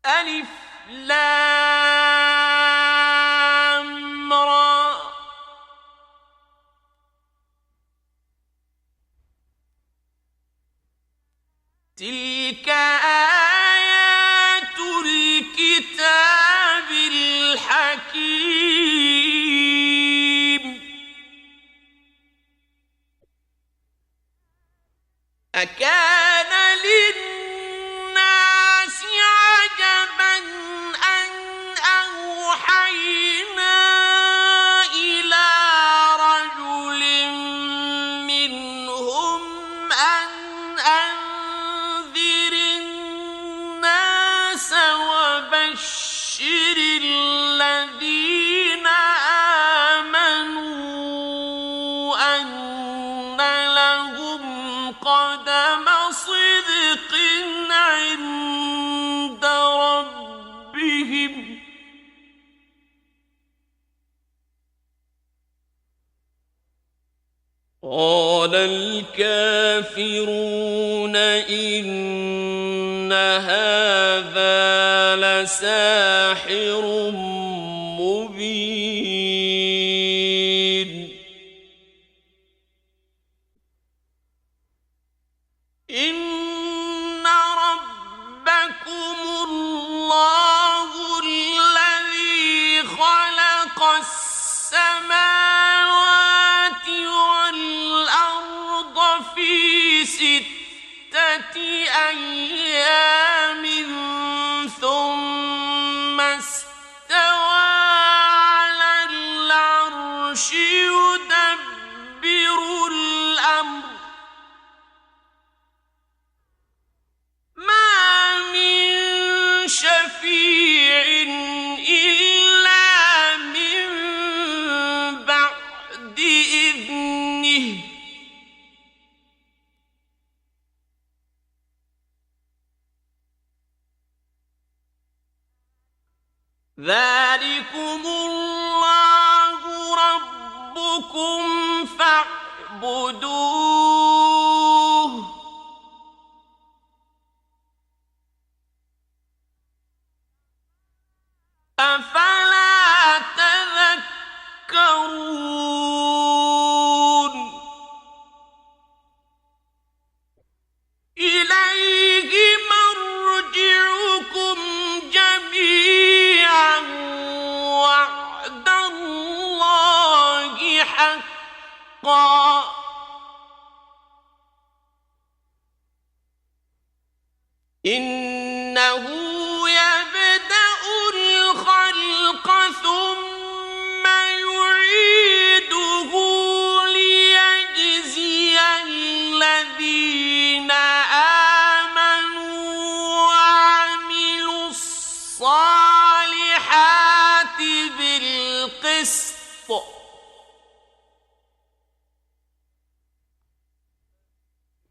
ألف لام را تلك آيات الكتاب الحكيم أكان للناس عجبا أن أوحينا إلى رجل منهم أن أنذر الناس وبشر الذين آمنوا أن لهم قدم صدق عند ربهم قال الكافرون إن هذا لساحر مبين إن ربكم الله الذي خلق السماوات والأرض في 6 أيام ثم استوى على العرش يدبر الأمر ما من شفيع إلا من بعد إذنه ذلكم الله ربكم فاعبدوه أفلا تذكرون إليه مرجعكم جميعا وعد الله حقا إنه يبدأ الخلق ثم يعيده ليجزي الذين آمنوا وعملوا الصالحات بالقسط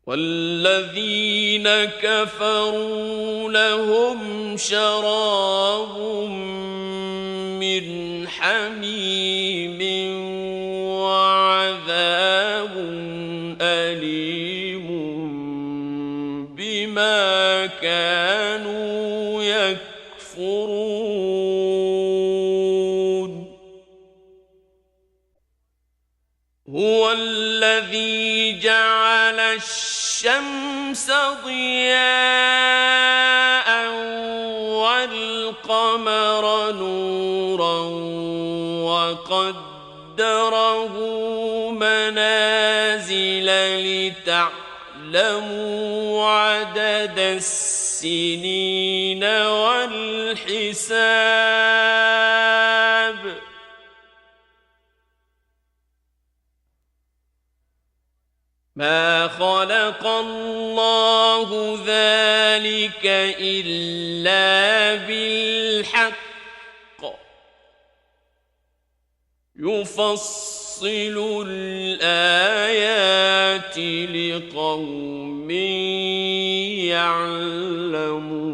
والذين كفروا لهم شراب من حميم وعذاب أليم بما كانوا يكفرون هو الذي جعل الشمس ضياء والقمر نورا وقدره منازل لتعلموا عدد السنين والحساب ما خلق الله ذلك إلا بالحق يفصل الآيات لقوم يعلمون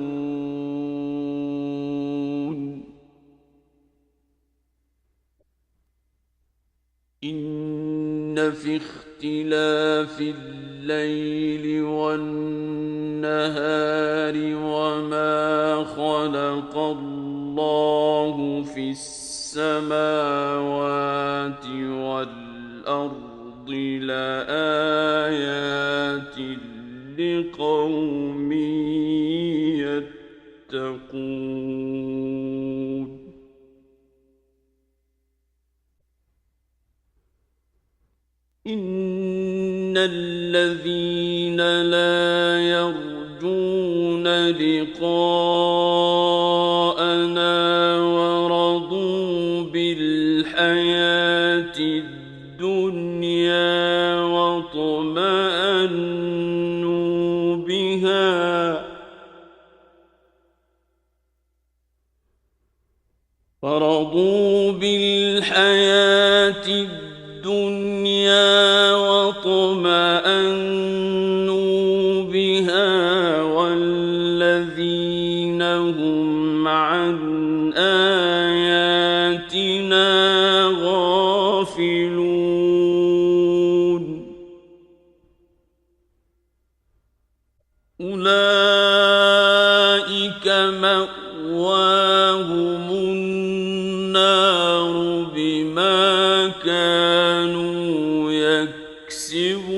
إن في اختلاف اختلاف الليل والنهار وما خلق الله في السماوات والأرض لآيات لقوم يتقون. إن الذين لا يرجون لقاءنا ورضوا بالحياة الدنيا واطمأنوا بها والذين هم عن آياتنا غافلون أولئك مأواهم النار بما كانوا يكسبون.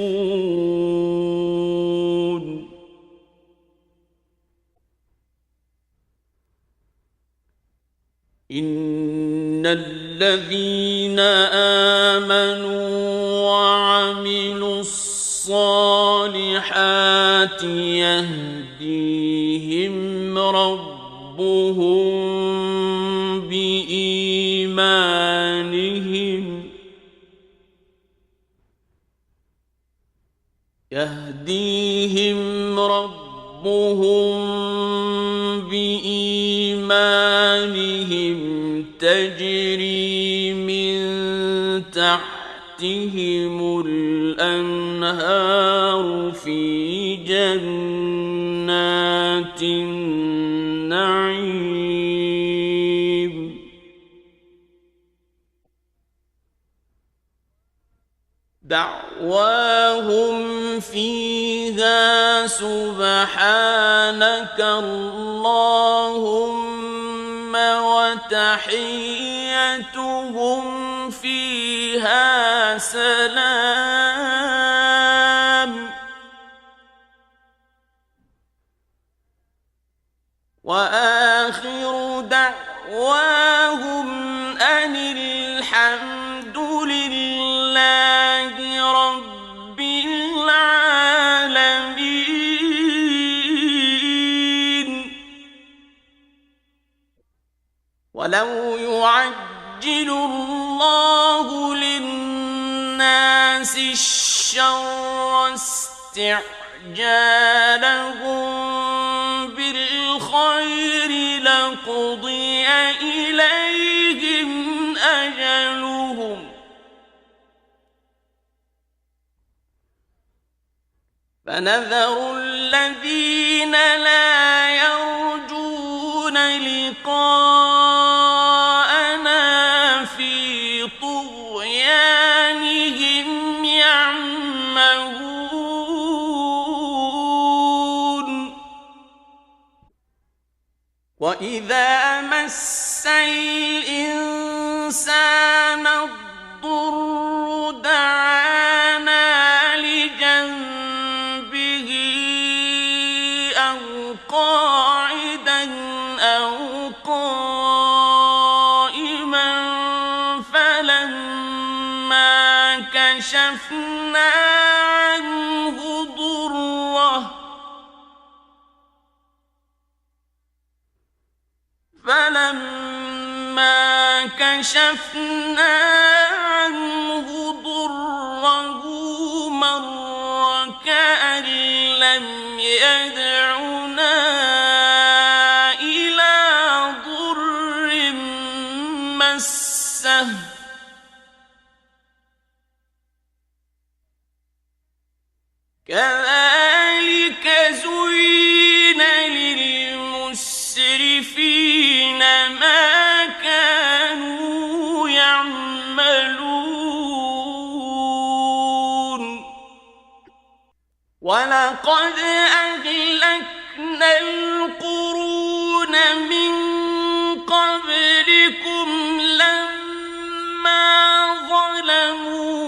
إن الذين آمنوا وعملوا الصالحات يهديهم ربهم بإيمانهم تجري من تحتهم الأنهار في جنات النعيم. دعواهم فيها سبحانك اللهم وتحيتهم فيها سلام. وآخر دعواهم أن الحمد لله رب العالمين. ولو يعجل الله للناس الشر استعجالهم بالخير لقضي إليهم أجلهم فنذر الذين لا يرجون لقاءنا في طغيانهم يعمهون. وإذا مس الإنسان الضر دعانا لجنبه أو قاعدا أو قائما فلما كشفنا عنه ضره مر كأن لم يدعنا إلى ضر مسه كذلك زين للمسرفين ما كانوا يعملون. ولقد أهلكنا القرون من قبلكم لما ظلموا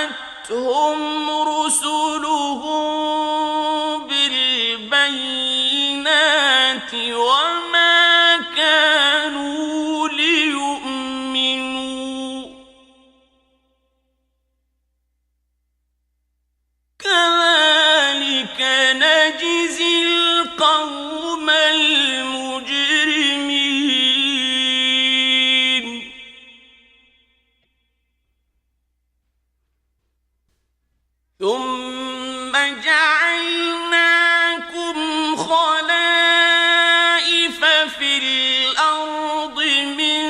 وجاءتهم رسلهم بالبينات وما كانوا ليؤمنوا كذلك نجزي القوم المجرمين ثم جعلناكم خلائف في الأرض من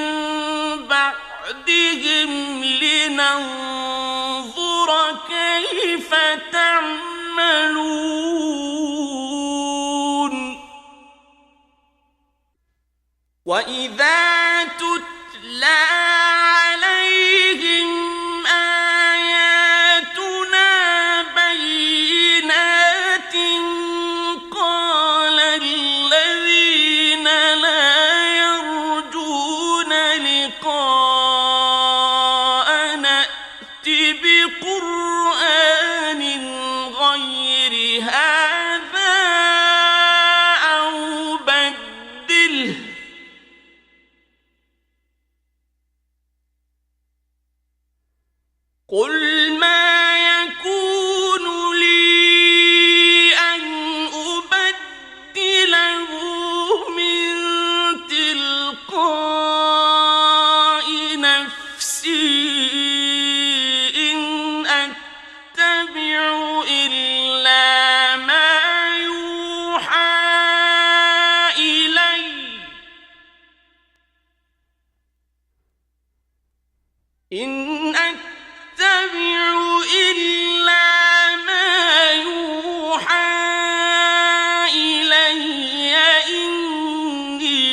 بعدهم لننظر كيف تعملون وإذا تتلى عليهم آياتنا بينات قال الذين لا يرجون لقاءنا ائت بقرآن غير هذا أو بدله قل ما يكون لي أن أبدله من تلقاء نفسي إن أتبع إلا ما يوحى إلي إن أتبع إلا ما يوحى إلي إني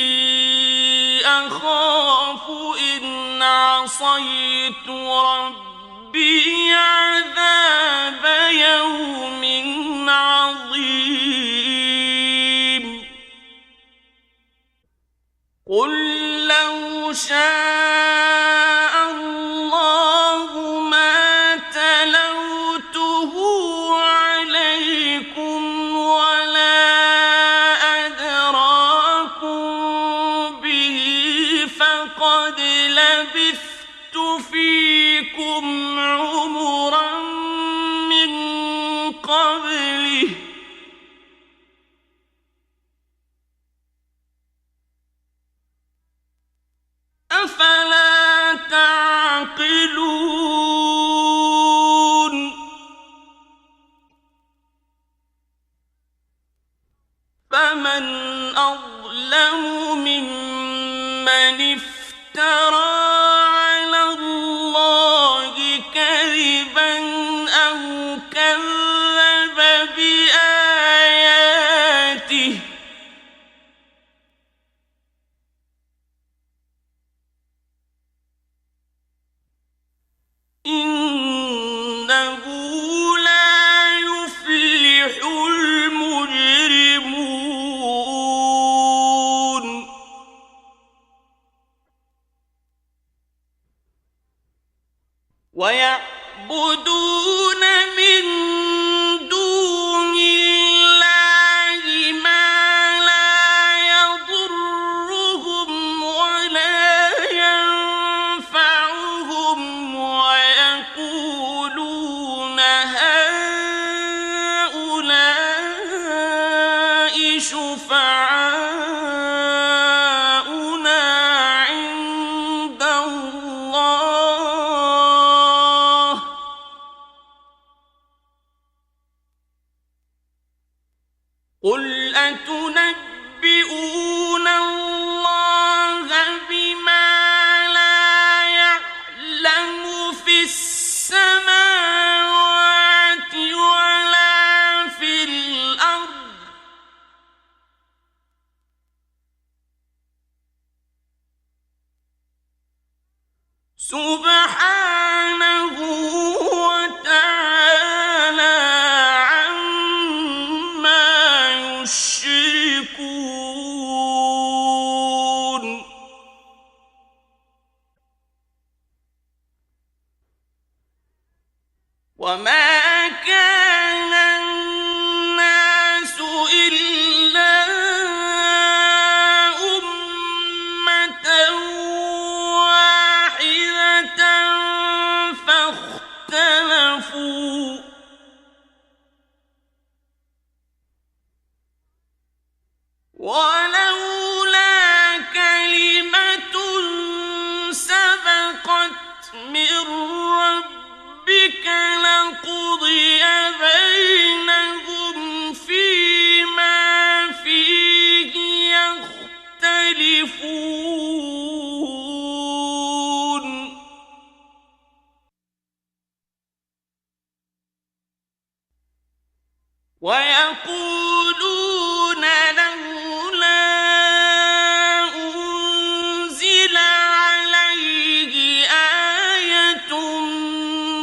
أخاف إن عصيت ربي عذاب يوم عظيم قل لو شاء الله ما تلوته عليكم ولا أدراكم به فقد لبثت فيكم عمرا من قبله أفلا تعقلون فمن أظلم ممن افترى على الله كذبا أو كذب بآياته إنه لا يفلح المجرمون ويعبدون من دون الله ما لا يضرهم ولا ينفعهم ويقولون هؤلاء شفعاؤنا عند الله قل أتنبئون الله بما لا يعلم في السماوات ولا في الأرض سبحانه وتعالى وما كان الناس إلا أمة واحدة فاختلفوا ولولا كلمة سبقت من ربك لقضي بينهم فيما فيه يختلفون ويقولون لولا أنزل عليه آية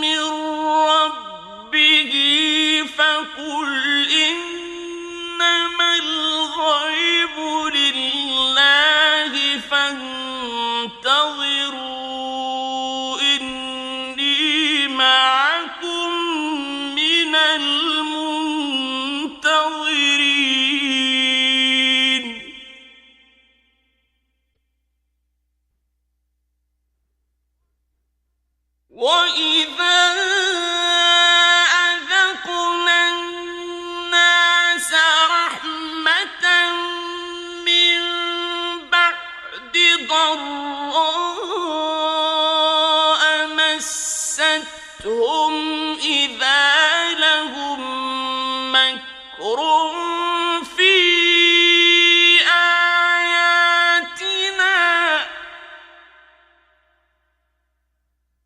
من ربه فقل إنما الغيب لله فانتظروا إني معكم من المنتظرين وإذا أذقنا الناس رحمة من بعد ضراء مستهم إذا لهم مكر في آياتنا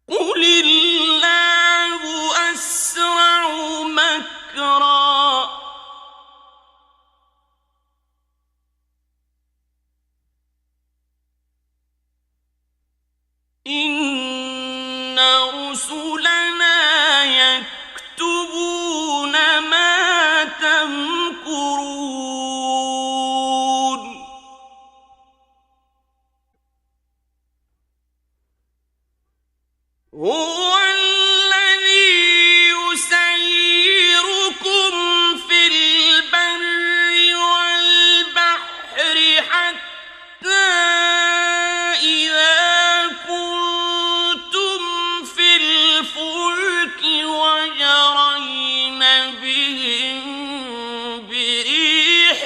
قل الله أسرع مكرا إن رسلنا يكتبون ما تمكرون هو الذي يسيركم في البر والبحر حتى إذا كنتم في الفلك وجرين بهم بريح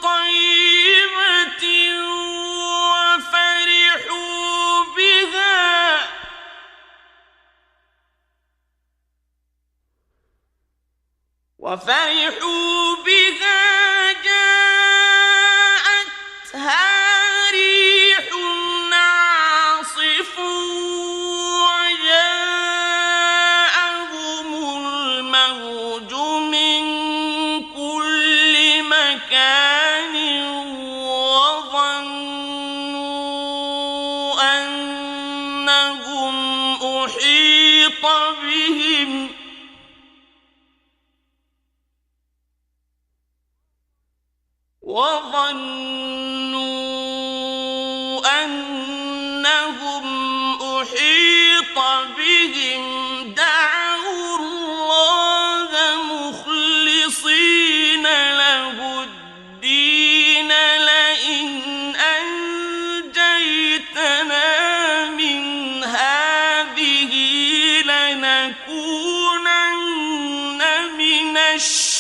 طيبة وفرحوا بها جاءتها ريح عاصف وجاءهم الموج من كل مكان وظنوا أنهم أحيط بهم دعوا الله مخلصين له الدين لئن أنجيتنا من هذه لنكونن من الشاكرين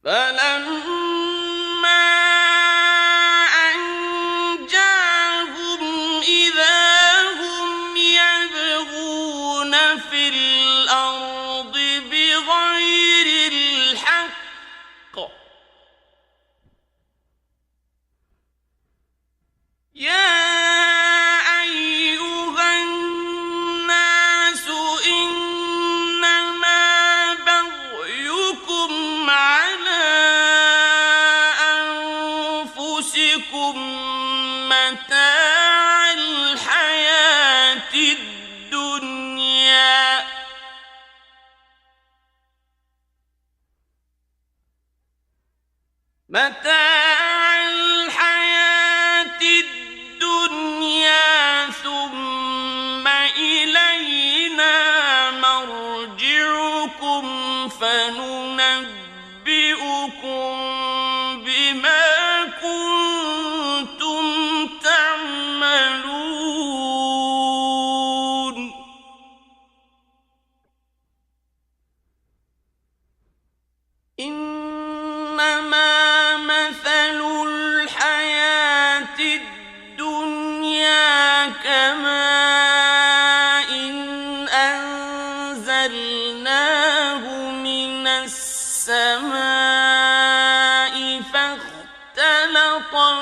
فلما أنجاهم إذا هم يبغون في الأرض بغير الحق يا أيها الناس إنما بغيكم على أنفسكم متاع الحياة الدنيا متاع الحياة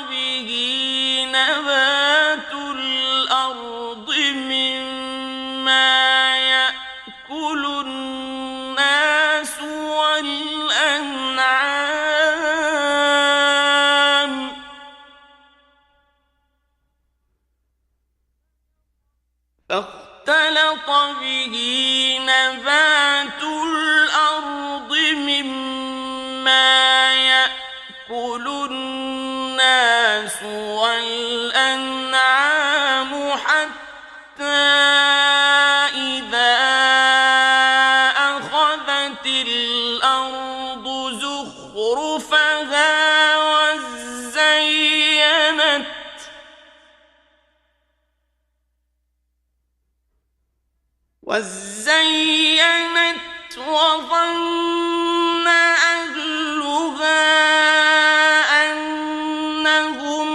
به نبات الأرض مما يأكل الناس والأنعام فاختلط به نبات الأرض مما يأكل الناس والأنعام حتى إذا أخذت الأرض زخرفها وزينت وظن أهلها أنهم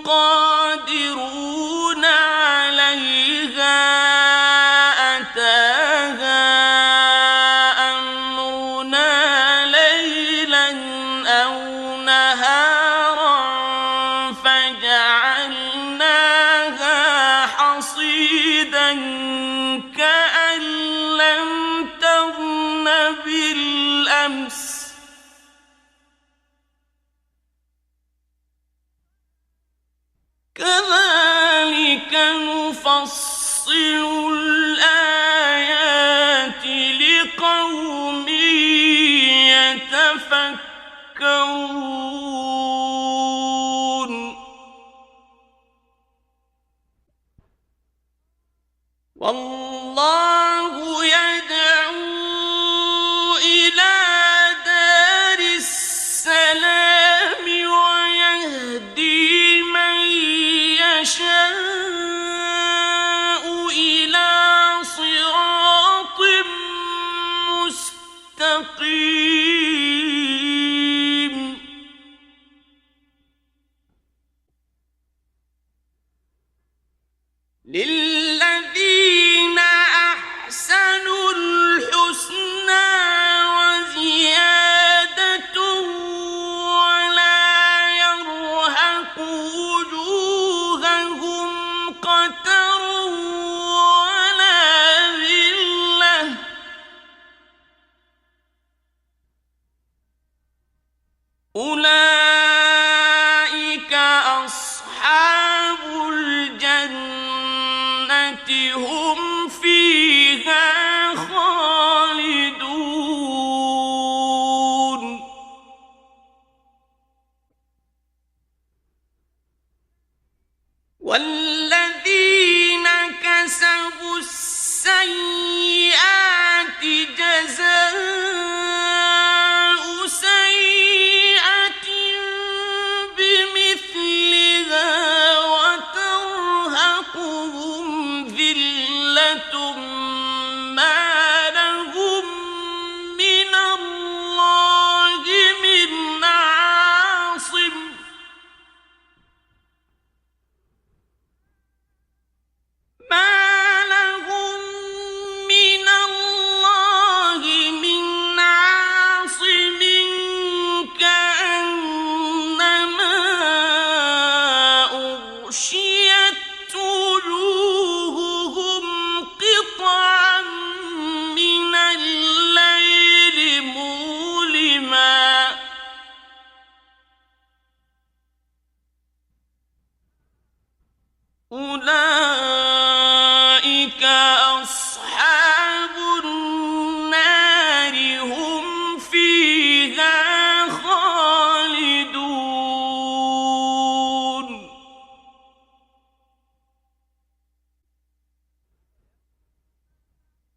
قادرون عليها أتاها أمرنا ليلا أو نهارا فجعلناها حصيدا كأن لم تغن بالأمس كذلك نفصل الآيات لقوم يتفكرون والله يدعو إلى دار السلام ويهدي من يشاء إلى صراط مستقيم للذين أحسنوا الحسنى وزيادة ولا يرهق وجوههم قتر ولا ذلة أولئك أصحاب الجنة هم فيها خالدون والذين كسبوا السيئات جزاء سيئة بمثلها وترهقهم ذلة ما لهم من الله من عاصم ما لهم من الله من عاصم كأنما أغشيت وجوههم قطعا من الليل مظلما أولئك أصحاب النار هم فيها خالدون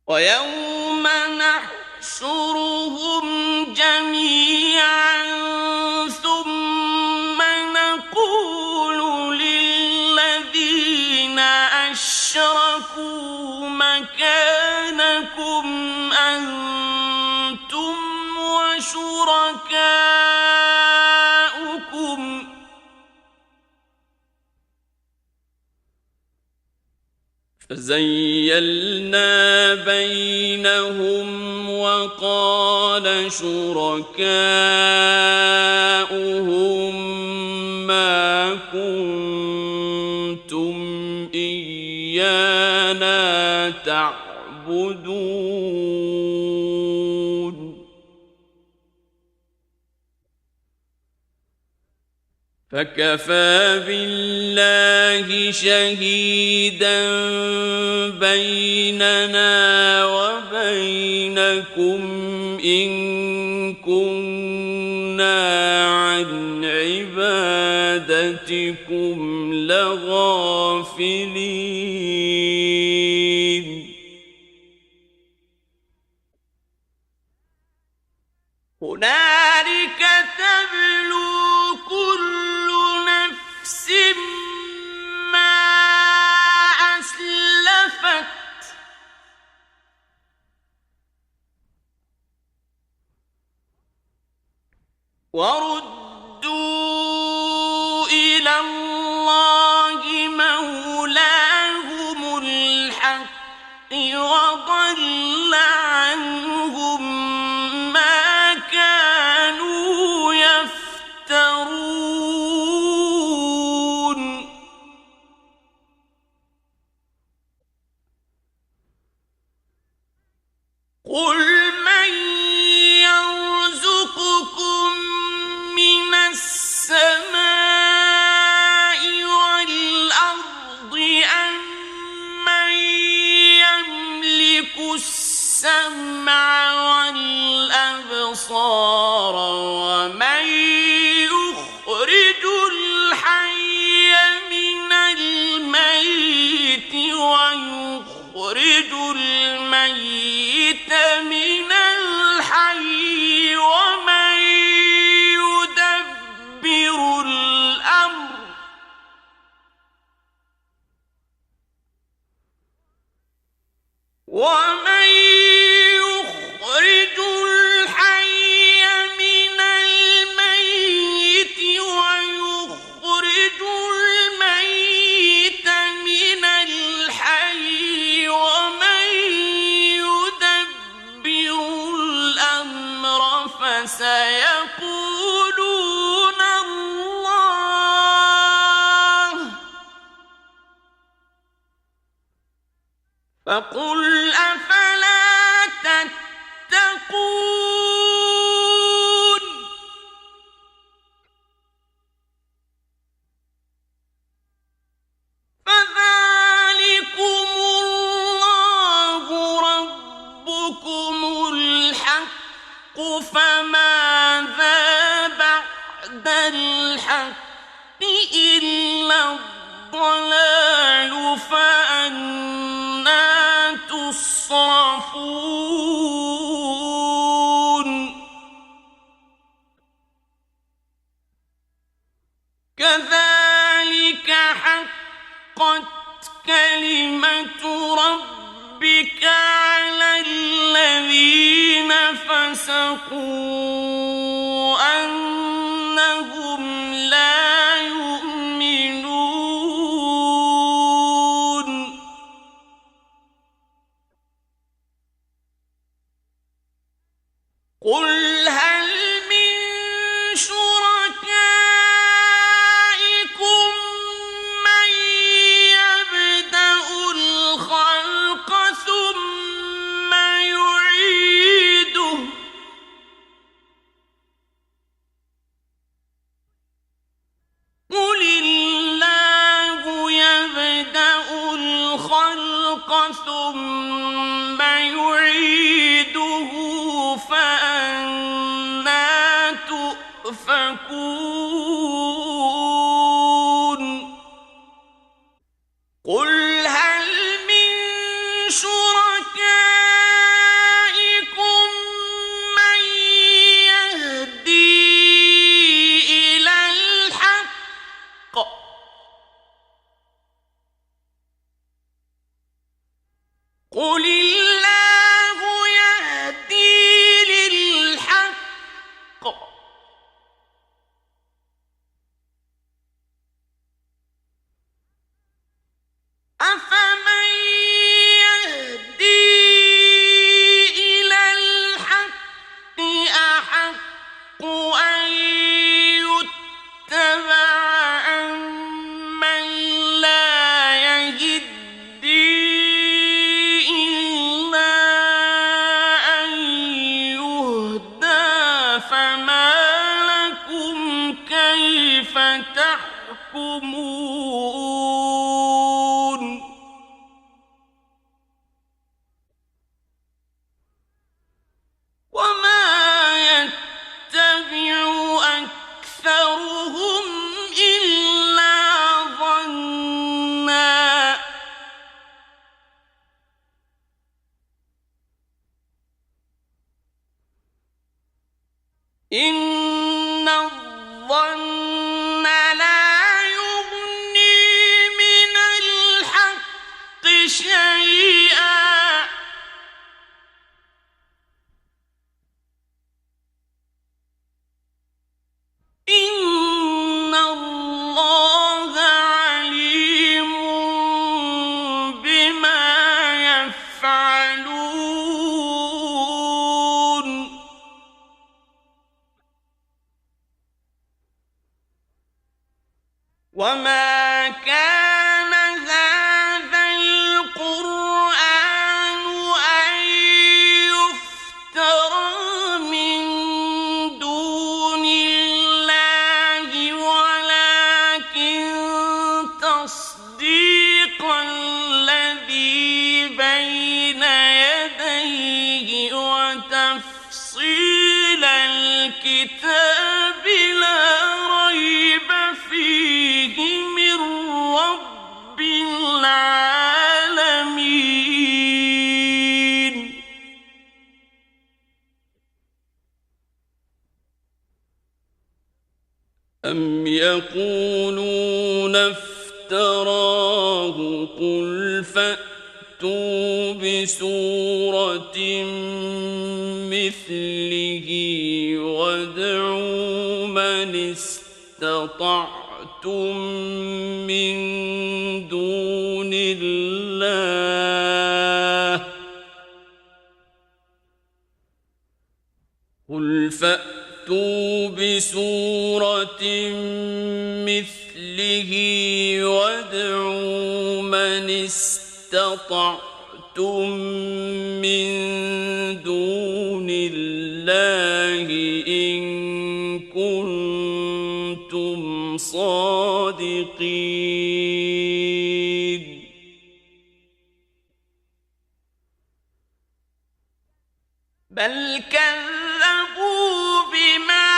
ويوم نحشرهم جميعا ثم نقول للذين أشركوا مكانكم أنتم وشركاؤكم فزيلنا بينهم وقال شركاؤهم ما ما كنتم إيانا تعبدون فكفى بالله شهيدا بيننا وبينكم إن كنا عن عبادتكم لغافلين هنالك تبلو كل نفس ما أسلفت وردوا إلى الله مولاهم الحق وضل عنهم ما كانوا يفترون قل من يرزقكم من السماء والأرض أم من يملك السمع والأبصار ومن يخرج الحي من الميت ويخرج الميت من الحي ومن يدبر الأمر ومن يخرج الحي من الميت ويخرج الميت من الحي ومن يدبر الأمر فسيقولون الله فقل أفلا تتقون فذلكم الله ربكم الحق فماذا بعد الحق إلا الضلال فأنى تصرفون كذلك حقت كلمة ربك على الذين فسقوا أنهم لا يؤمنون قل هل من شركائكم من يبدأ الخلق ثم يعيده قل الله يبدأ الخلق ثم يعيده فأنى تؤفكون قل هل من شركائكم من يهدي إلى الحق قل الله يهدي للحق أفمن يهدي إلى الحق أحق أن يتبع يحكمون وما يتبع أكثرهم إلا ظنا إن الظن لا يغني من الحق شيئا إن الله عليم بما يفعلون وما كان هذا القرآن أن يفترى من دون الله ولكن تصديق الذي بين يديه وتفصيل الكتاب لا ريب فيه من رب العالمين أم يقولون افتراه قل فأتوا بسورة مثله وادعوا من استطعتم من دون الله قل فأتوا بسورة مثله وادعوا من استطعتم من دون الله إن كنتم صادقين بل كذبوا بما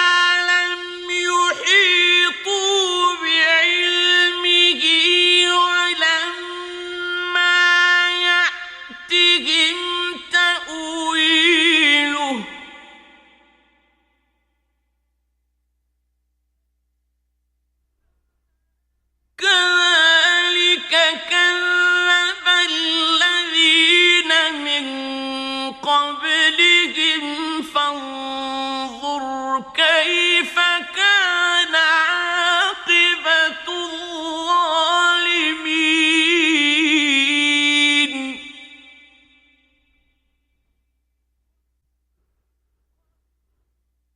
لم يحيطوا بعلمه ولما يأتهم تأويله كذلك كذب الذين من قبلهم فانظر كيف كان عاقبة الظالمين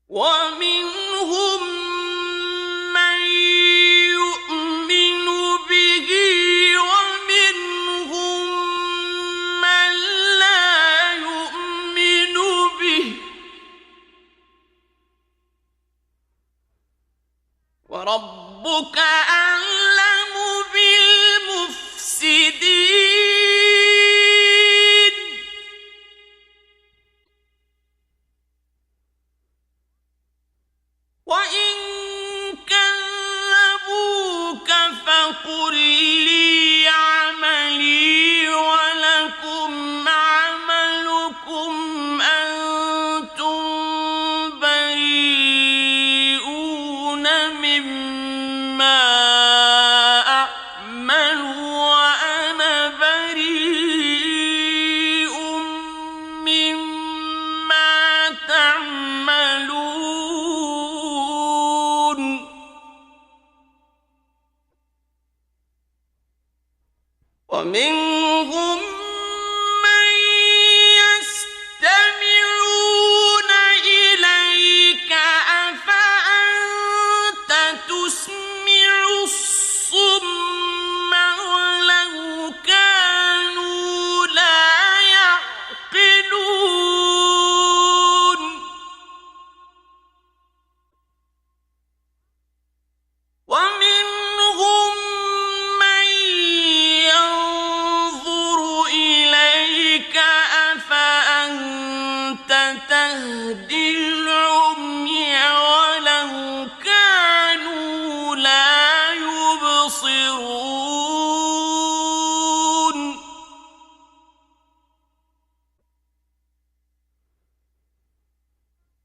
ومنهم من يؤمن به ومنهم من لا يؤمن به وربك أعلم بالمفسدين وإن كذبوك فقل لي عملي ولكم عملكم أنتم بريئون مما أعمل وأنا بريء مما تعملون ومنهم من يستمعون إليك أفأنت تسمع الصم ولو كانوا لا يعقلون ومنهم ينتصرون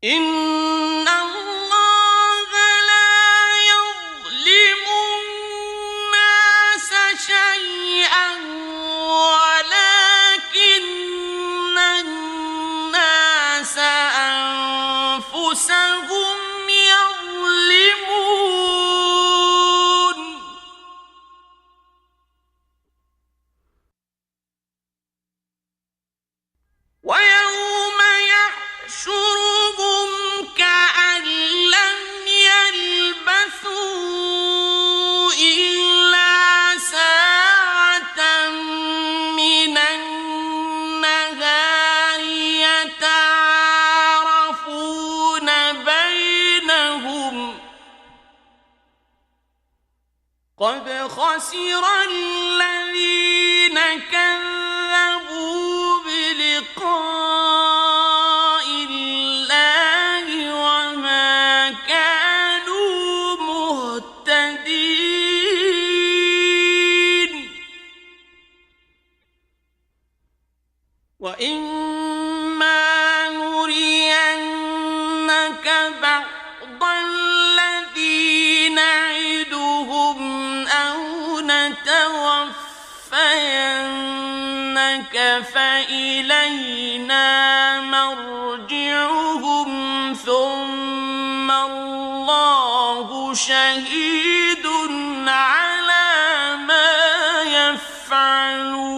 إن الله لا يظلم الناس شيئا ولكن الناس أنفسهم يظلمون ويوم يحشرهم كأن لم يلبثوا إلا ساعة من النهار يتعارفون بينهم قد خسر الذين كذبوا بلقاء الله وما كانوا مهتدين وإما نرينك بعض الذي نعدهم أو نتوفينك فإلينا مرجعهم ثم الله شهيد على ما يفعلون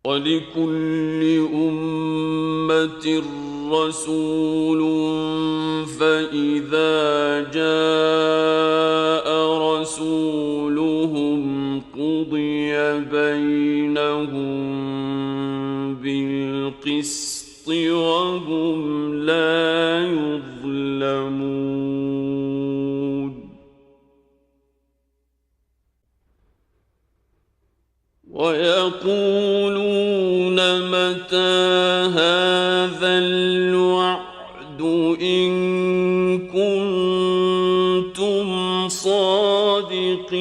ولكل أمة رسول فإذا جاء رسولهم قضي بينهم بالقسط وهم لا يظلمون ويقولون متى هذا الوعد إن كنتم صادقين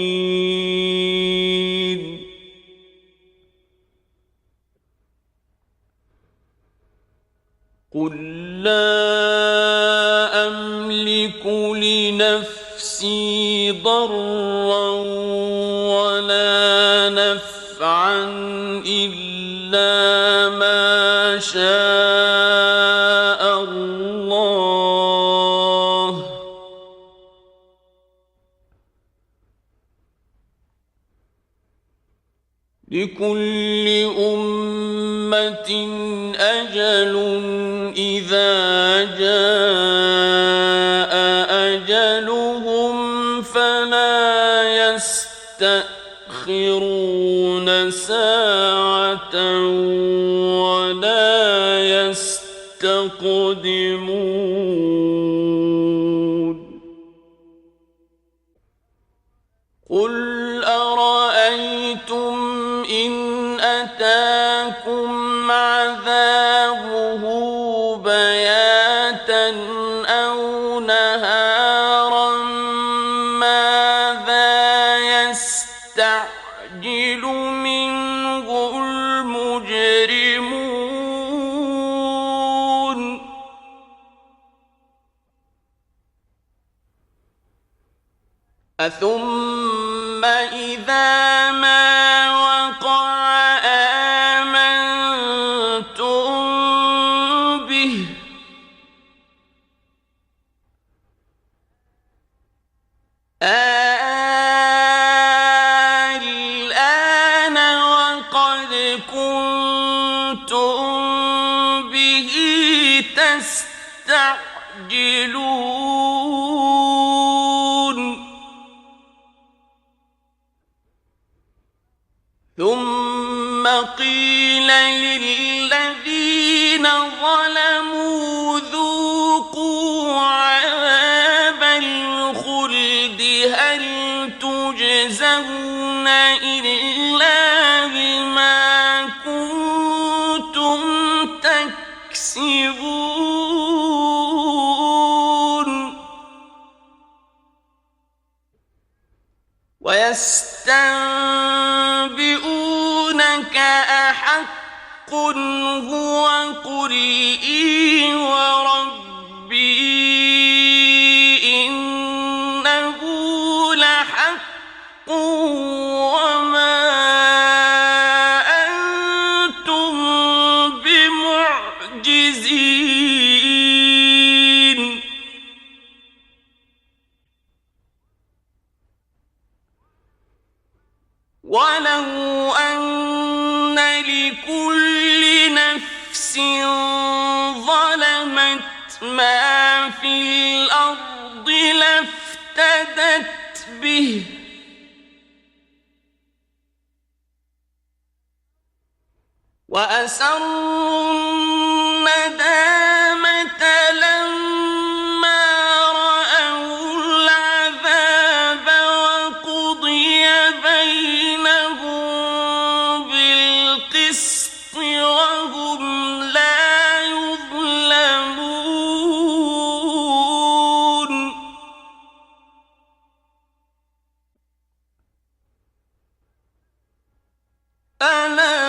قل لا أملك لنفسي ضرا ولا نفعا إلا ما شاء الله لكل أمة أجل إذا جاء أجلهم فلا يستأخرون ساعة ولا يستقدمون قل أرأيتم إن أتاكم عذابه بياتا أو نهارا ماذا يستعجل منه المجرمون أثم إذا ما وقع آمنتم به الآن وقد كنتم به تستعجلون ثم قيل للذين ظلموا ذوقوا عذاب الخلد هل تجزون إلا بما كنتم تكفرون يكسبون ويستنبئونك أحق هو قل إي وربي إنه لحق وما أنتم بمعجزين ولو أن لكل نفس ظلمت ما في الأرض لافتدت به وأسروا الندامة لما رأوا العذاب وقضي بينهم بالقسط وهم لا يظلمون ألا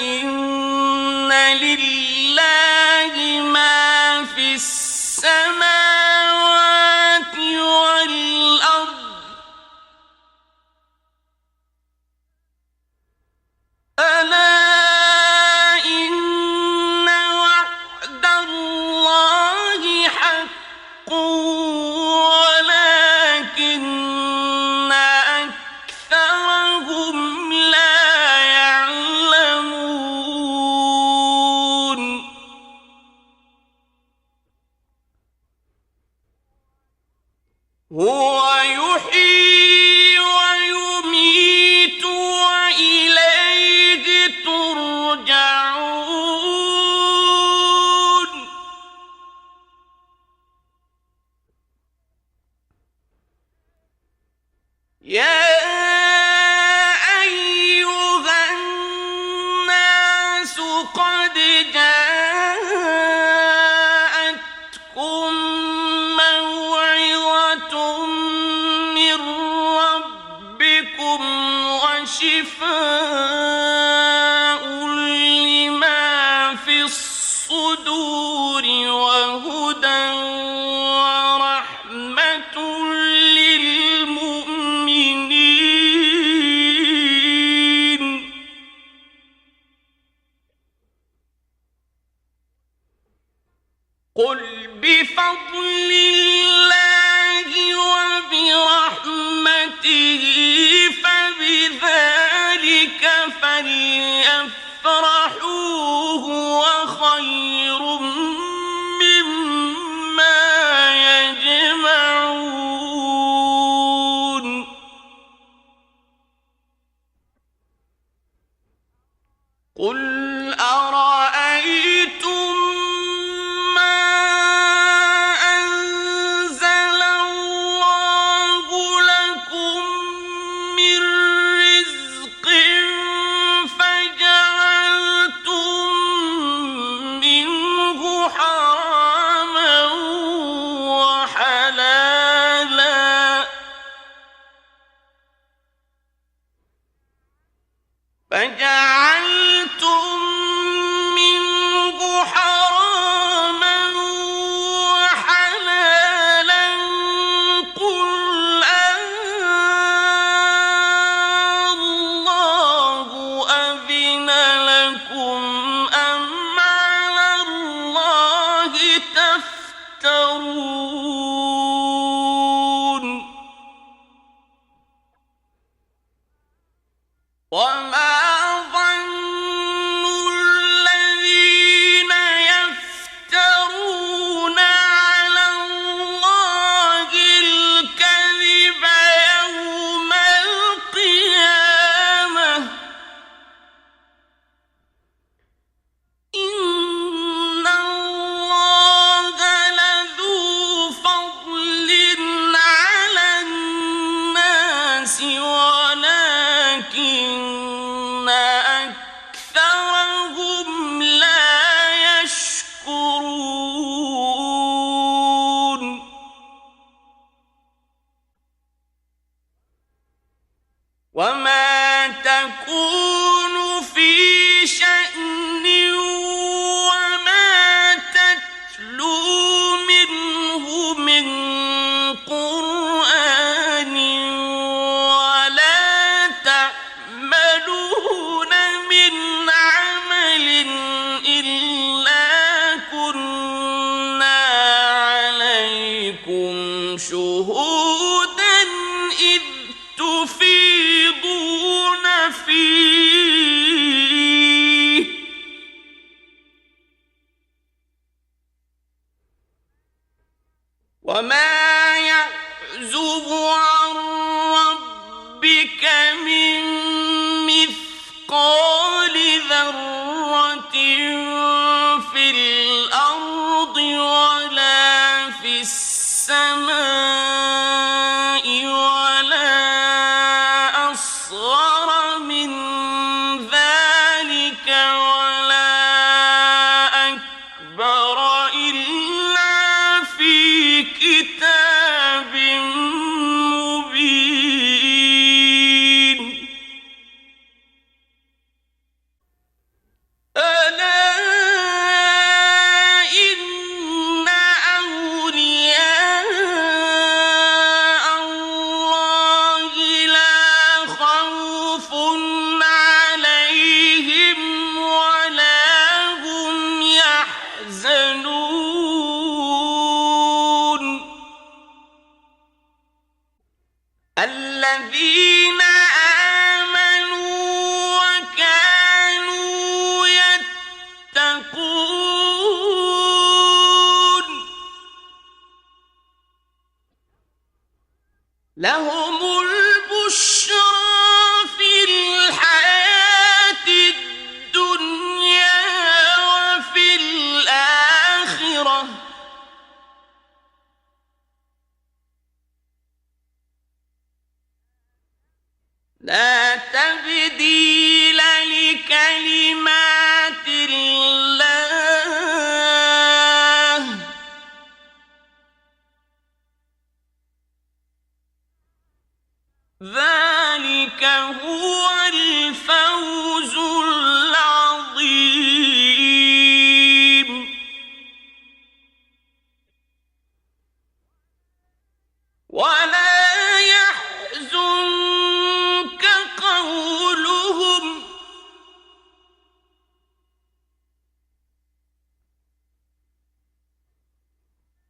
إن لله ما في السماوات والأرض ألا إن وعد الله حق ولكن أكثرهم لا يعلمون هو يحيي ويميت وإليه ترجعون يا أيها الناس قد جاءتكم موعظة من ربكم وشفاء لما في الصدور وهدى ورحمة للمؤمنين قل بفضل الله وبرحمته فبذلك فليفرحوا هو خير مما يجمعون قل أرأيتم ما أنزل الله لكم من رزق فجعلتم منه حراما وحلالا فجعلتم منه حراما وحلالا قل الله أذن لكم أم على الله تفترون وما ظن الذين يفترون على الله الكذب يوم القيامة إن الله لذو شهودا إذ تفيضون فيه وما يعزب عن ربك من مثقال ذرة في الأرض ولا في السماء ولا أصغر من ذلك ولا أكبر إلا في كتاب مبين ألا إن أولياء الله لا خوف عليهم ولا هم يحزنون الذين آمنوا وكانوا يتقون لهم البشرى في الحياة الدنيا وفي الآخرة لا تبديل لكلمات الله ذلك هو الفوز العظيم ولا يحزنك قولهم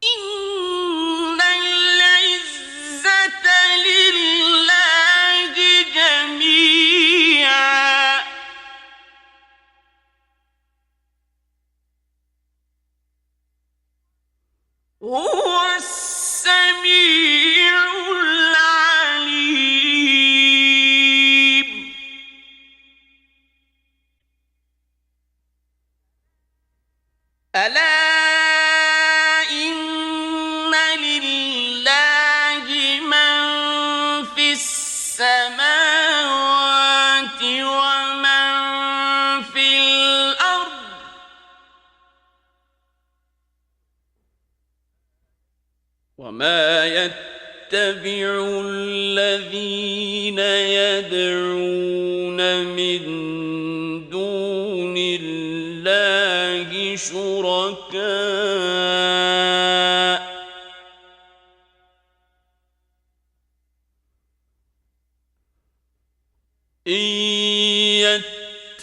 إن العزة لله جميعا هو السميع العليم ألا إن لله من في السماوات ومن في الأرض وما يتبع الذين يدعون من دون الله شركاء إن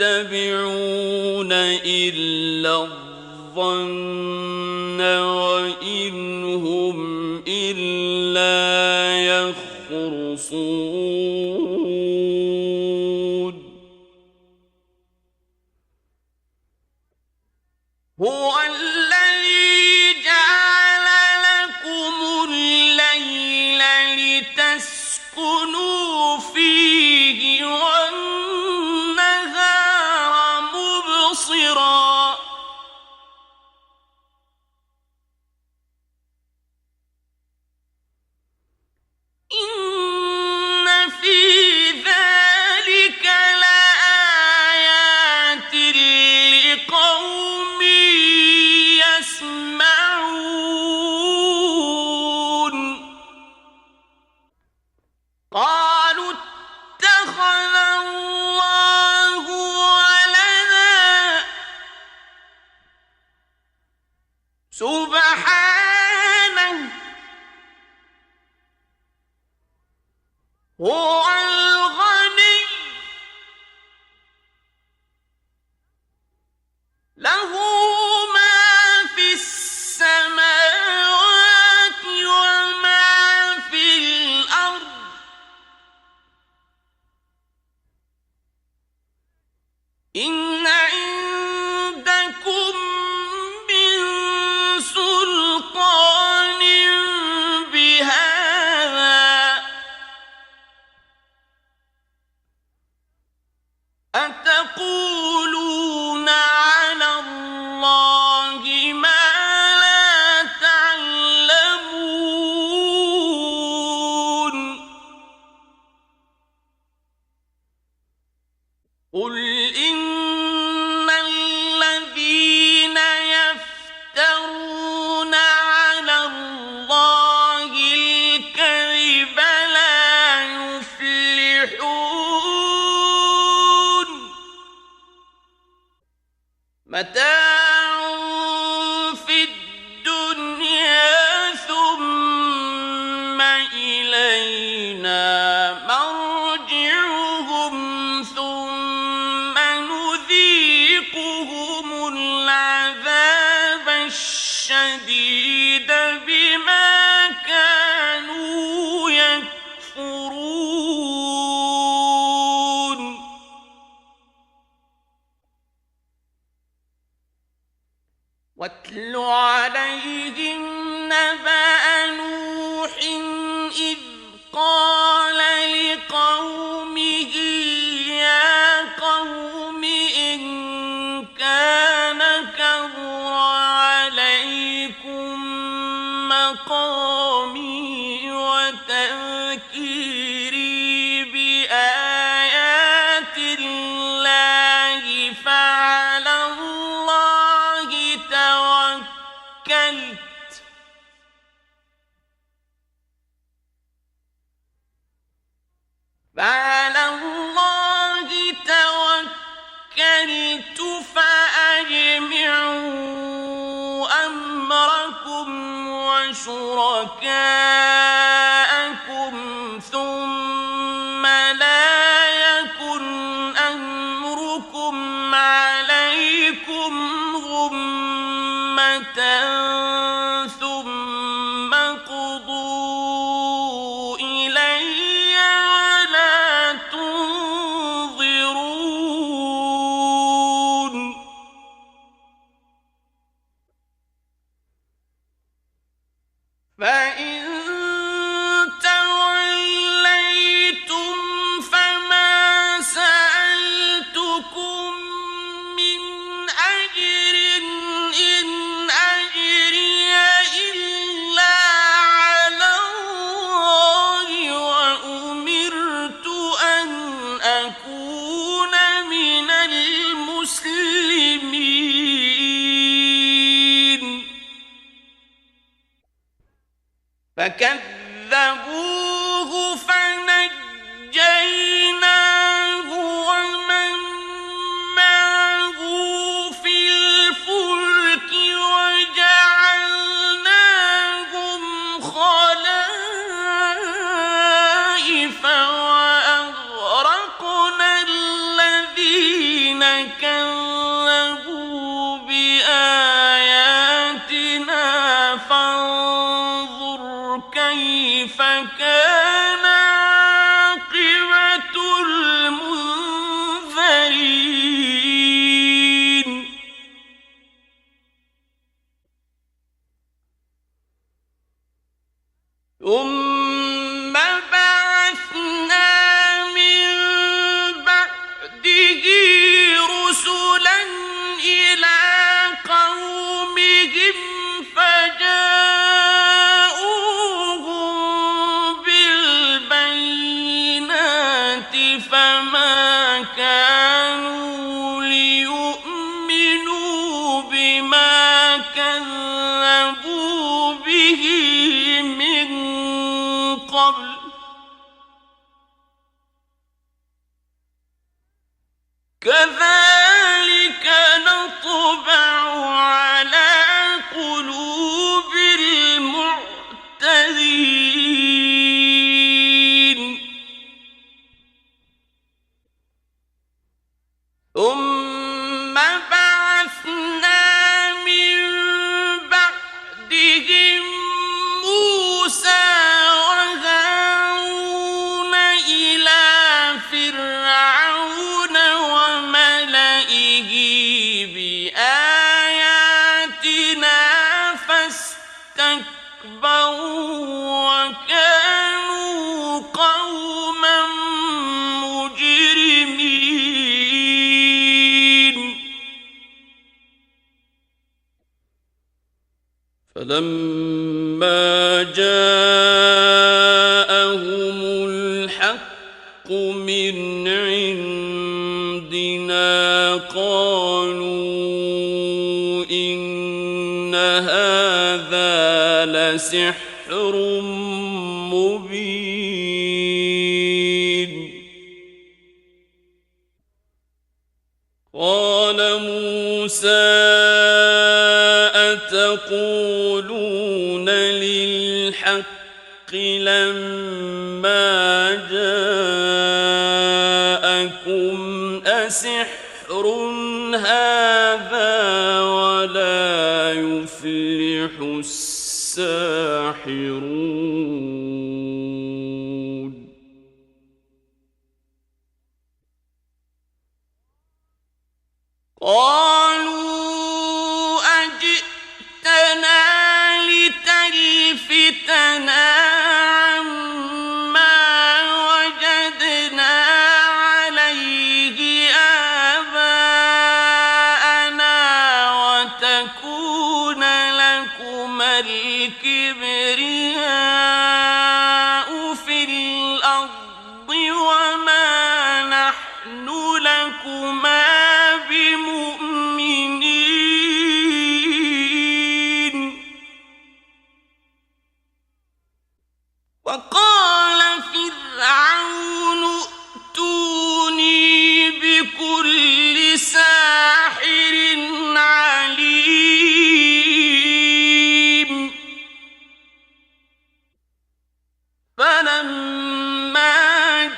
يتبعون إلا الظن وإن هم إلا يخرصون هو الذي جعل لكم الليل لتسكنوا فيه والنهار مبصرا إن في ذلك لآيات لقوم يسمعون قالوا اتخذ الله ولدا سبحانه هو الغني له ما في السماوات وما الشديد بما كانوا يكفرون واتل عليهم نبأ نوح إذ قال لقومه يا قوم إن كان كبر عليكم مقامي وتذكيري بآيات الله فعلى الله توكلت فأجمعوا أمركم وشركاءكم ثم لا يكن أمركم عليكم غمة ثم قضوا إلي ولا تنظرون فإن توليتم فما سألتكم من أجر إن أجري إلا على الله وأمرت أن أكون من المسلمين فكذبوه فنجيناه ومن معه في الفلك وجعلناهم خلائف وأغرقنا الذين كذبوا بآياتنا فانظر كيف كان عاقبة المنذرين ثم بعثنا من بعده رسلا إلى قومهم فجاءوهم بالبينات فما كانوا ليؤمنوا بما كذبوا به من قبل كذلك نطبع على قلوب المعتدين ثم بعثنا من بعدهم موسى وهارون إلى فرعون وملئه بآياتنا فاستكبروا وكانوا قوما مجرمين فلما جاءهم الحق من عندنا قالوا إن هذا لسحر مبين قال موسى أتقولون للحق لما جاءكم أسحر هذا ولا يفلح الساحرون قالوا أجئتنا لتلفتنا عما وجدنا عليه آباءنا وتكون لكما الكبرياء في الأرض وما نحن لكما بمؤمنين وقال فرعون ائتوني بكل ساحر عليم فلما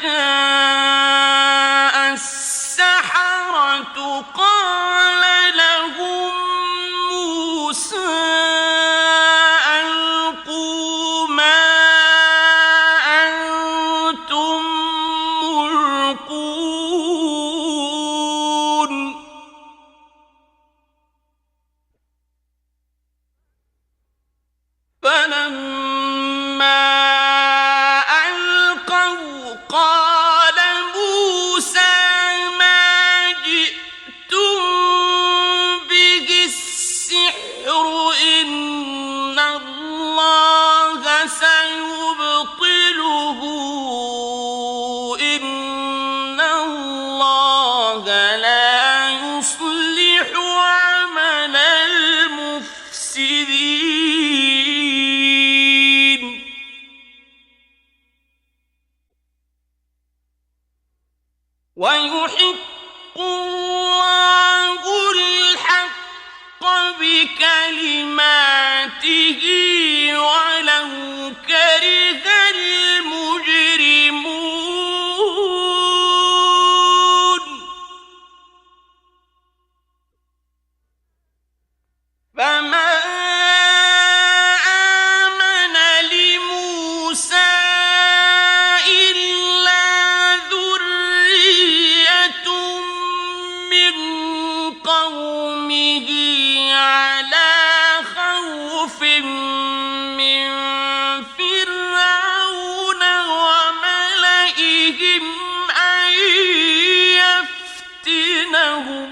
جاء السحرة قال لهم موسى ألقوا ما أنتم ملقون فلما ألقوا قال موسى ما جئتم به السحر إن الله سيبطله إن الله لا يصلح عمل المفسدين ويحق الله الحق بكلماته ولو كره المجرمون فما آمن لموسى إلا ذرية من قومه على خوف من فرعون وملئهم أن يفتنهم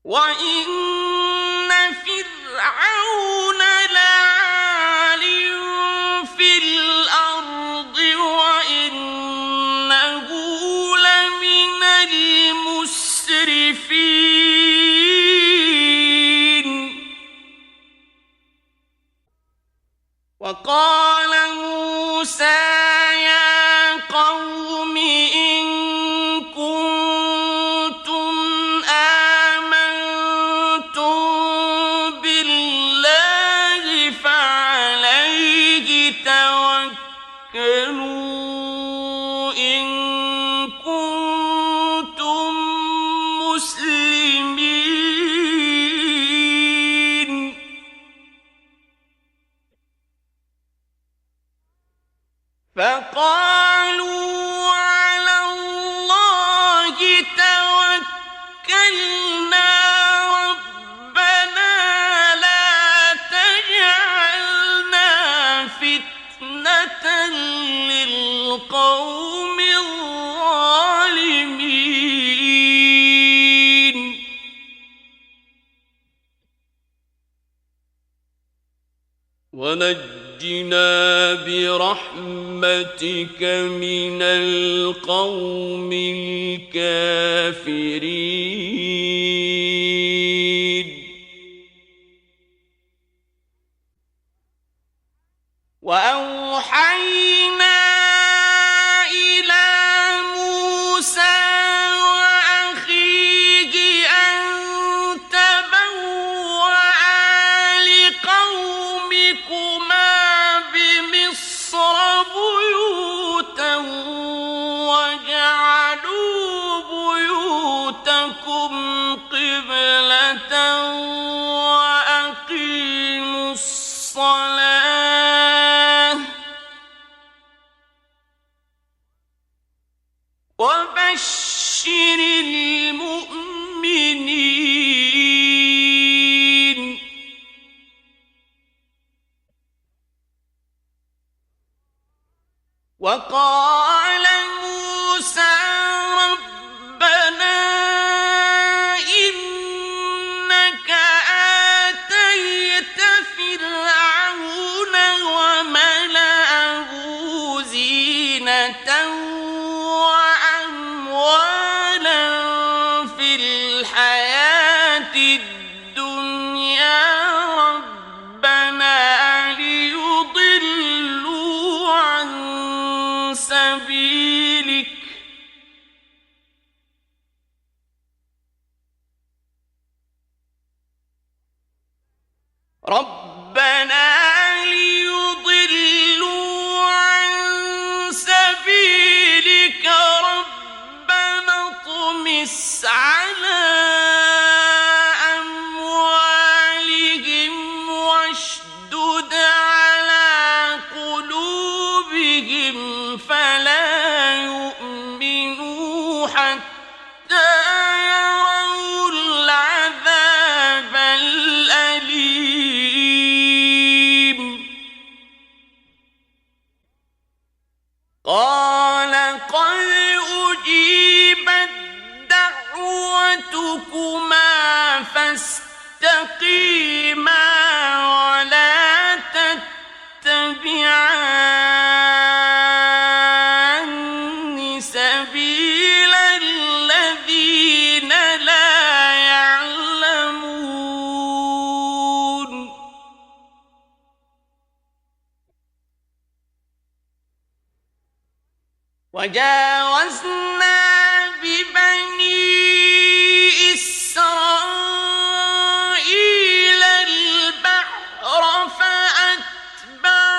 وإن فرعون لعال في الأرض وإنه لمن المسرفين وقال موسى يا قوم إن كنتم آمنتم بالله فعليه توكلوا إن كنتم مسلمين فقالوا على الله توكلنا ربنا لا تجعلنا فتنة للقوم الظالمين ونجنا برحمتك من القوم الكافرين وأوحينا إلى موسى وأخيه أن تبوأ لقومكما بمصر بيوتا وجعلوا بيوتكم ربنا ليضلوا عن سبيلك ربنا اطمس على أموالهم واشدد على قلوبهم فلا يؤمنوا حتى يروا العذاب الأليم قال قد أجيبت دعوتكما فاستقيما ولا تتبعان سبيل الذين لا يعلمون وجاوزنا ببني إسرائيل البحر فأتبعهم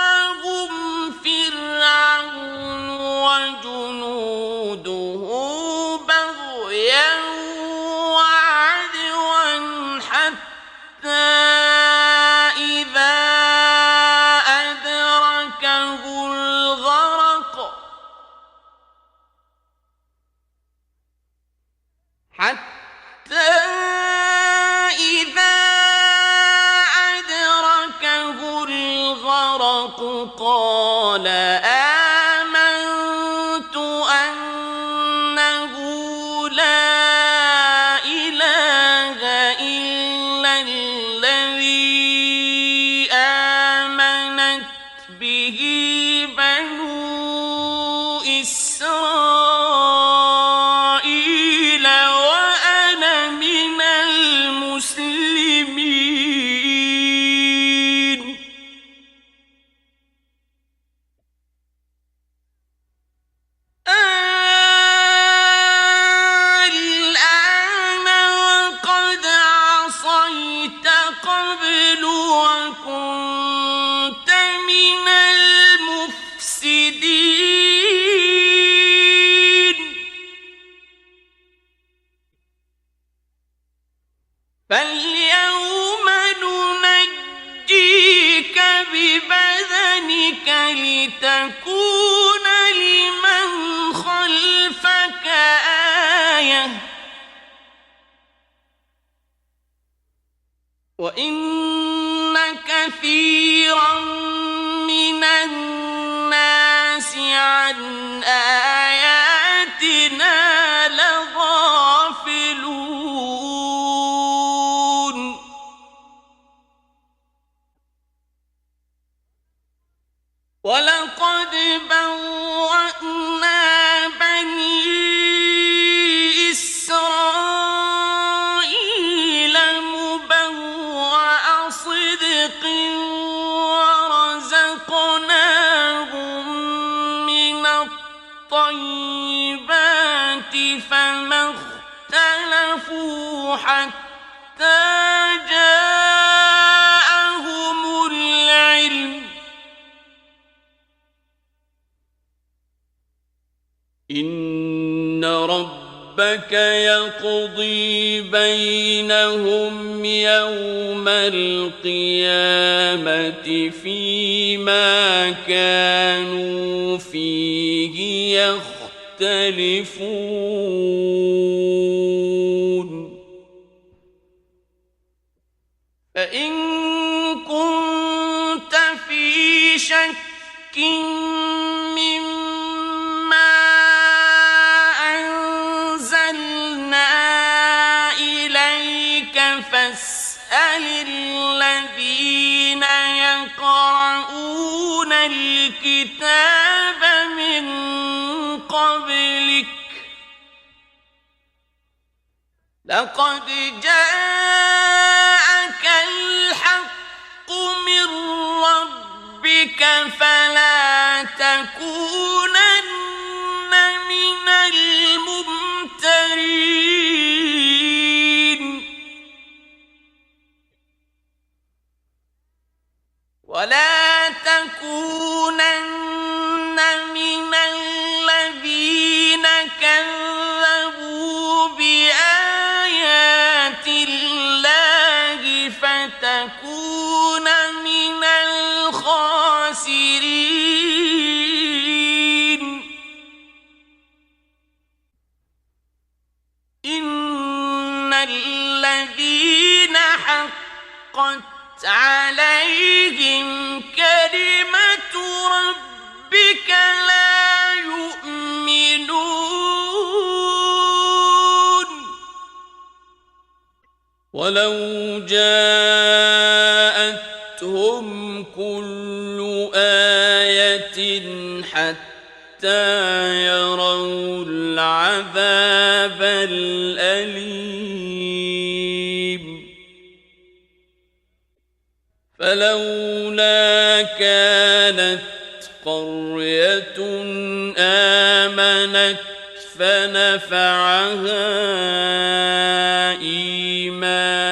فرعون وجنوده بغيا وعدوا حتى إذا أدركه الغرق قال آمنت أنه لا إله إلا الذي آمنت به بنو إسرائيل وأنا من المسلمين الآن وقد عصيت قبل وكنت من المفسدين فاليوم ننجيك ببدنك لتكون لمن خلفك آية وإن كثيرا من الناس عن آياتنا لغافلون ولقد بوأنا بني إسرائيل مبوأ صدق ورزقناهم من الطيبات فما اختلفوا حتى جاءهم العلم إن ربك يقضي بينهم يوم القيامة فيما كانوا فيه يختلفون فإن كنت في شك فاسأل الذين يقرؤون الكتاب من قبلك لقد جاءك الحق من ربك فلا تكونن من الممترين ولا تكونن من الذين كذبوا بآيات الله فتكون من الخاسرين. إن الذين حقت عليهم كلمة ربك لا يؤمنون ولو جاءتهم كل آية حتى يروا العذاب الأليم فلولا كانت قرية آمنت فنفعها إيمانها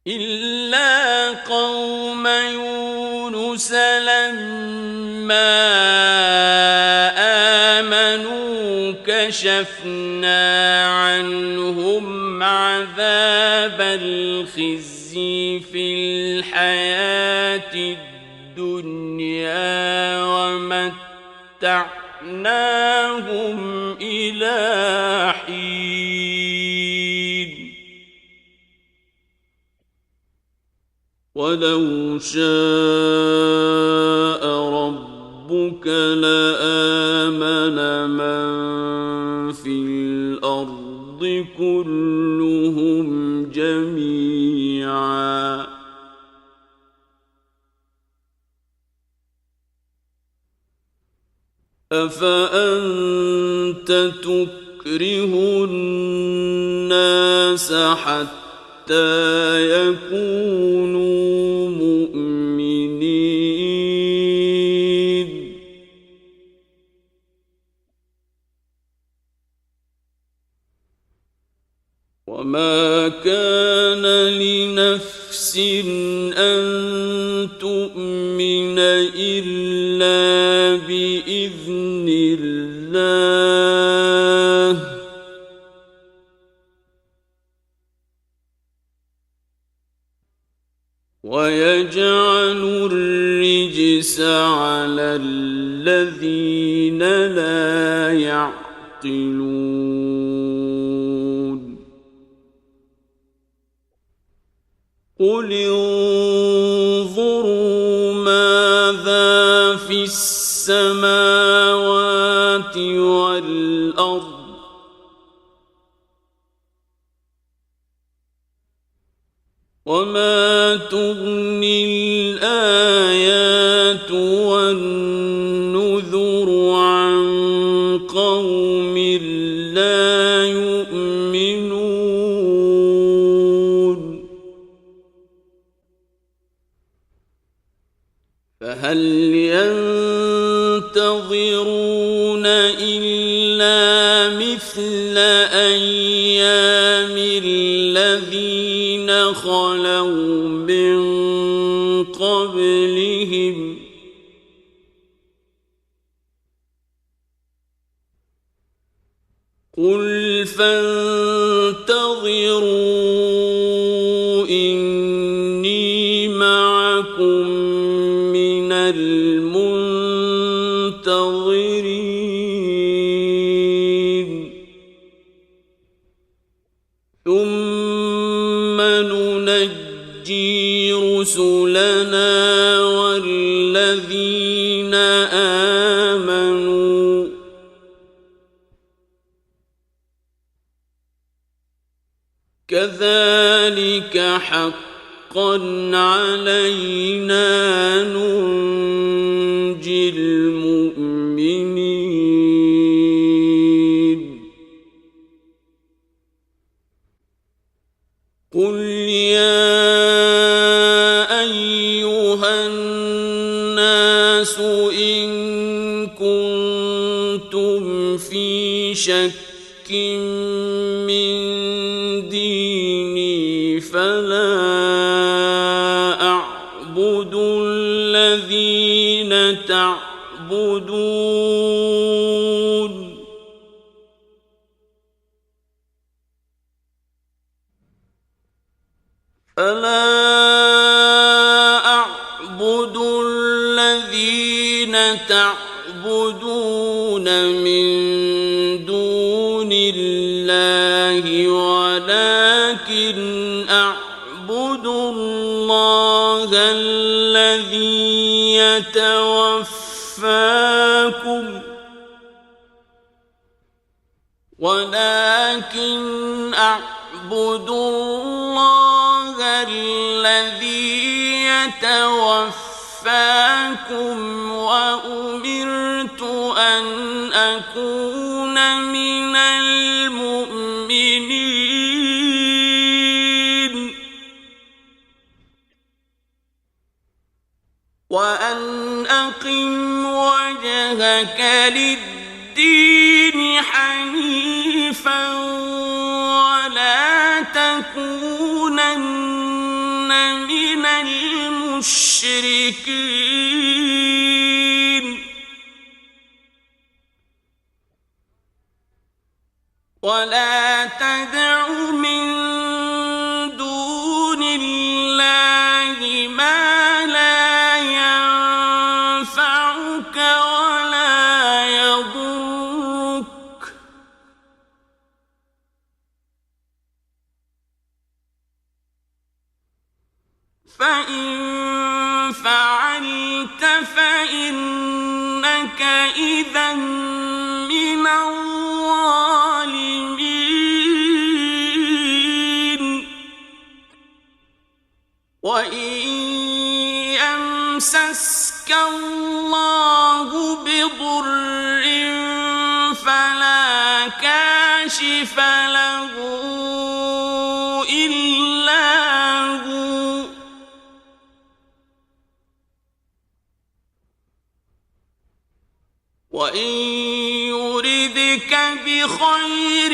إلا قوم يونس لما آمنوا كشفنا عنهم عذاب الخزي في الحياة الدنيا ومتعناهم إلى حين ولو شاء ربك لآمن من في الأرض كلهم جميعا أفأنت تكره الناس حتى يكونوا مؤمنين وما كان لنفس أن تؤمن إلا بإذن الله ويجعل الرجس على الذين لا يعقلون قل انظروا ماذا في السماوات والأرض وما تغني الآيات والنذر عن قوم لا يؤمنون فهل ينتظرون إلا مثل أيام الذين خلوا من قبلهم قل فانتظروا إني معكم من المنتظرين ثم ننجي رسلنا والذين آمنوا كذلك حقا علينا ننجي المؤمنين قل يا أيها الناس شك من ديني فلا أعبد الذين تعبدون من دون الله ولكن أعبد الله الذي يتوفاكم وأمرت أن أكون من المؤمنين وأن أقم وجهك للدين حنيفا ولا تكونن من المشركين ولا تدع من دون الله ما لا ينفعك ولا يضرك فإن فعلت فإنك إذا من الظالمين وإن يمسسك الله بضر فلا كاشف له إلا هو وإن يردك بخير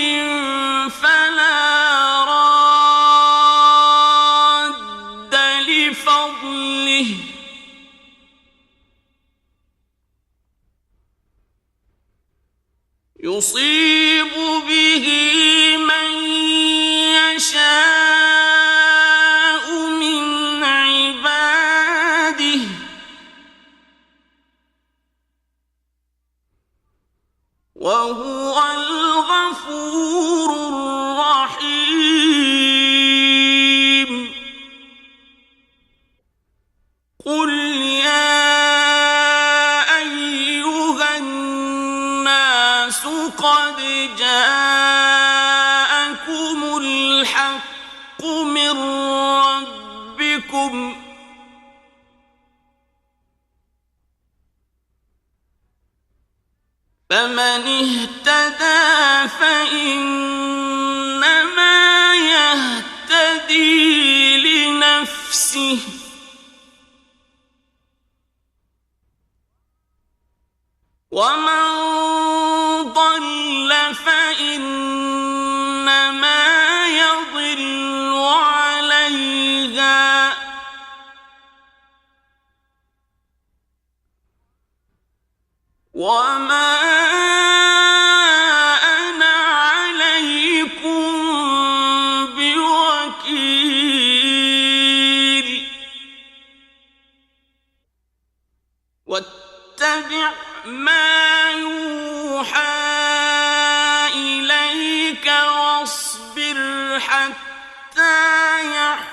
فلا راد لفضله يصيب به من يشاء من عباده وهو الغفور الرحيم قل يا أيها الناس قد جاءكم الحق من ربكم فمن اهتدى فإنما يهتدي لنفسه ومن ضل فإنما يضل عليها وما أنا عليكم بوكيل واتبع ما يوحى إليك واصبر حتى يحكم